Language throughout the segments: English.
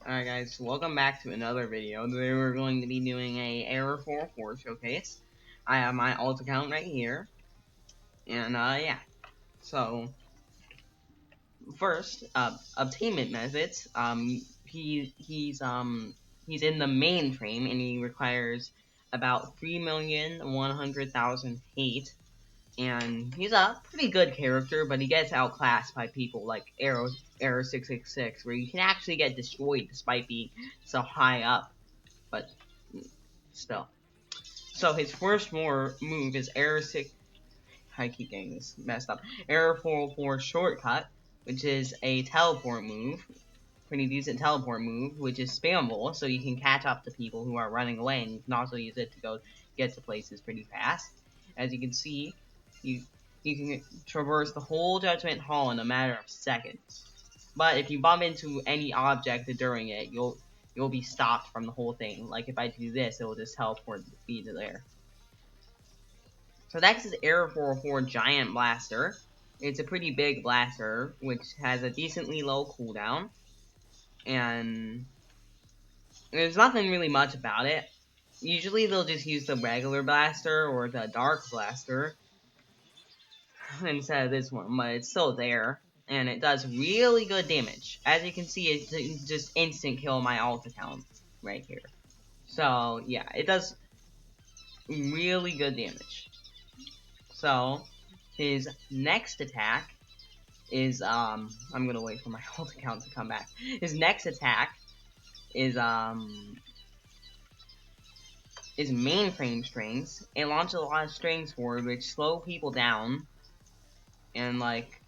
Alright guys, welcome back to another video. Today we're going to be doing a Error 404 showcase. I have my alt account right here. And yeah. So first, obtainment methods. He's in the mainframe and he requires about 3,100,000 hate. And he's a pretty good character, but he gets outclassed by people like Arrow 666, where you can actually get destroyed despite being so high up. But still. So his first move is Error 6. I keep getting this messed up. Error 404 shortcut, which is a teleport move. Pretty decent teleport move, which is spammable, so you can catch up to people who are running away, and you can also use it to go get to places pretty fast. As you can see, you can traverse the whole Judgment Hall in a matter of seconds. But if you bump into any object during it, you'll be stopped from the whole thing. Like if I do this, it will just teleport me to there. So next is Error 404 Giant Blaster. It's a pretty big blaster, which has a decently low cooldown. And there's nothing really much about it. Usually they'll just use the regular blaster or the dark blaster instead of this one, but it's still there. And it does really good damage. As you can see, it just instant kill my alt account right here. So yeah, it does really good damage. So his next attack is I'm gonna wait for my alt account to come back. His next attack is mainframe strings. It launches a lot of strings forward, which slow people down and like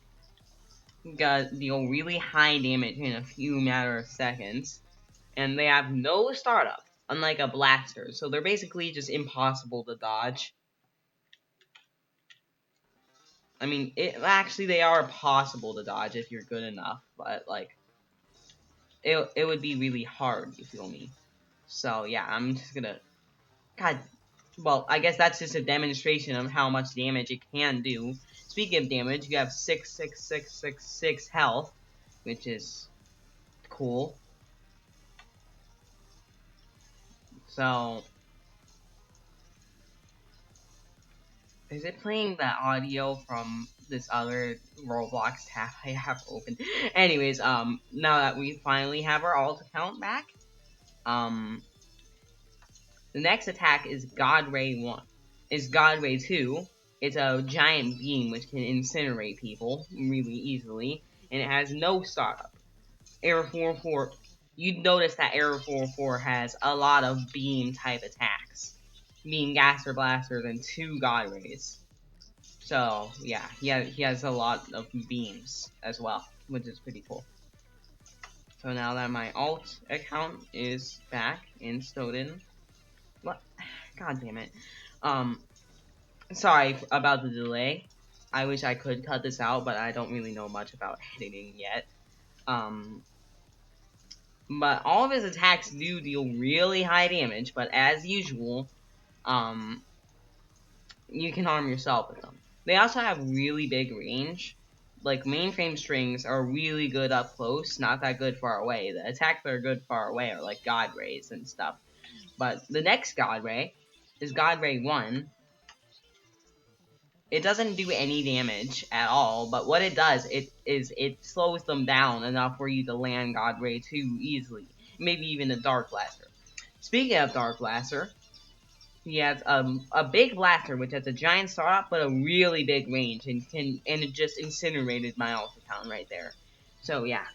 deal really high damage in a few matter of seconds. And they have no startup, unlike a blaster, so they're basically just impossible to dodge. I mean, actually they are possible to dodge if you're good enough, but like it would be really hard, you feel me? So yeah, I'm just gonna well, I guess that's just a demonstration of how much damage it can do. Speaking of damage, you have 66666 health, which is cool. So is it playing the audio from this other Roblox tab I have open? Anyways, now that we finally have our alt account back, the next attack is God Ray 1. Is God Ray 2. It's a giant beam which can incinerate people really easily, and it has no startup. Error 404, you'd notice that Error 404 has a lot of beam type attacks, being Gaster Blasters and 2 God Rays. So yeah, he has a lot of beams as well, which is pretty cool. So now that my alt account is back in Snowden, what? God damn it. Sorry about the delay. I wish I could cut this out, but I don't really know much about editing yet. But all of his attacks do deal really high damage, but as usual, you can harm yourself with them. They also have really big range. Like, mainframe strings are really good up close, not that good far away. The attacks that are good far away are like God Rays and stuff. But the next God Ray is God Ray 1. It doesn't do any damage at all, but what it does, it slows them down enough for you to land God Ray 2 easily. Maybe even a Dark Blaster. Speaking of Dark Blaster, he has a big blaster which has a giant startup but a really big range and it just incinerated my alt account right there. So yeah.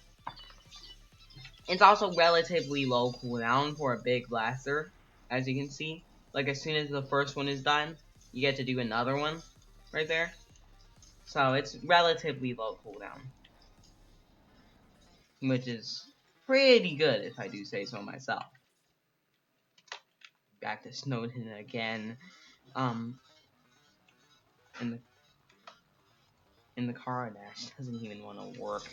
It's also relatively low cooldown for a big blaster, as you can see. Like as soon as the first one is done, you get to do another one right there. So it's relatively low cooldown, which is pretty good if I do say so myself. Back to Snowden again. And the car dash doesn't even want to work,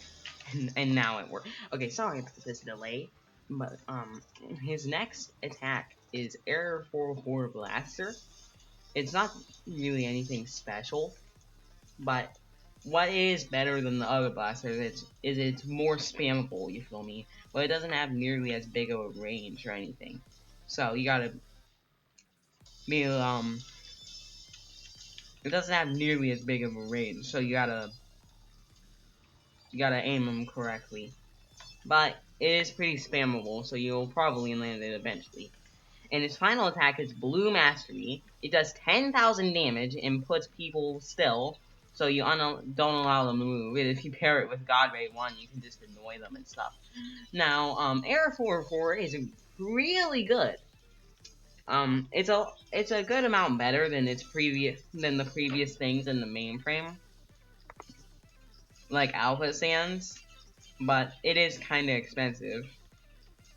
and now it works. Okay, sorry about this delay, but his next attack is Error 404 Blaster. It's not really anything special, but what is better than the other blasters is it's more spammable, you feel me? But it doesn't have nearly as big of a range or anything. So you gotta be it doesn't have nearly as big of a range, so you gotta aim them correctly. But it is pretty spammable, so you'll probably land it eventually. And its final attack is Blue Mastery. It does 10,000 damage and puts people still, so you don't allow them to move. And if you pair it with God Ray 1, you can just annoy them and stuff. Now, Air 4 is really good. It's a good amount better than the previous things in the mainframe, like Alpha Sands, but it is kind of expensive.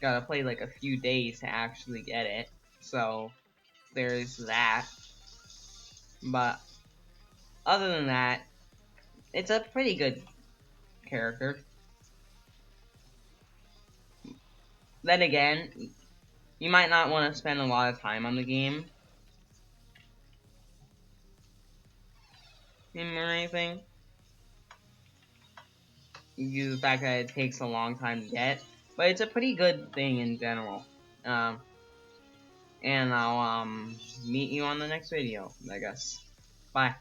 Gotta play like a few days to actually get it, so there's that. But other than that, it's a pretty good character. Then again, you might not want to spend a lot of time on the game or anything, due to the fact that it takes a long time to get. But it's a pretty good thing in general. Um, and I'll meet you on the next video, I guess. Bye.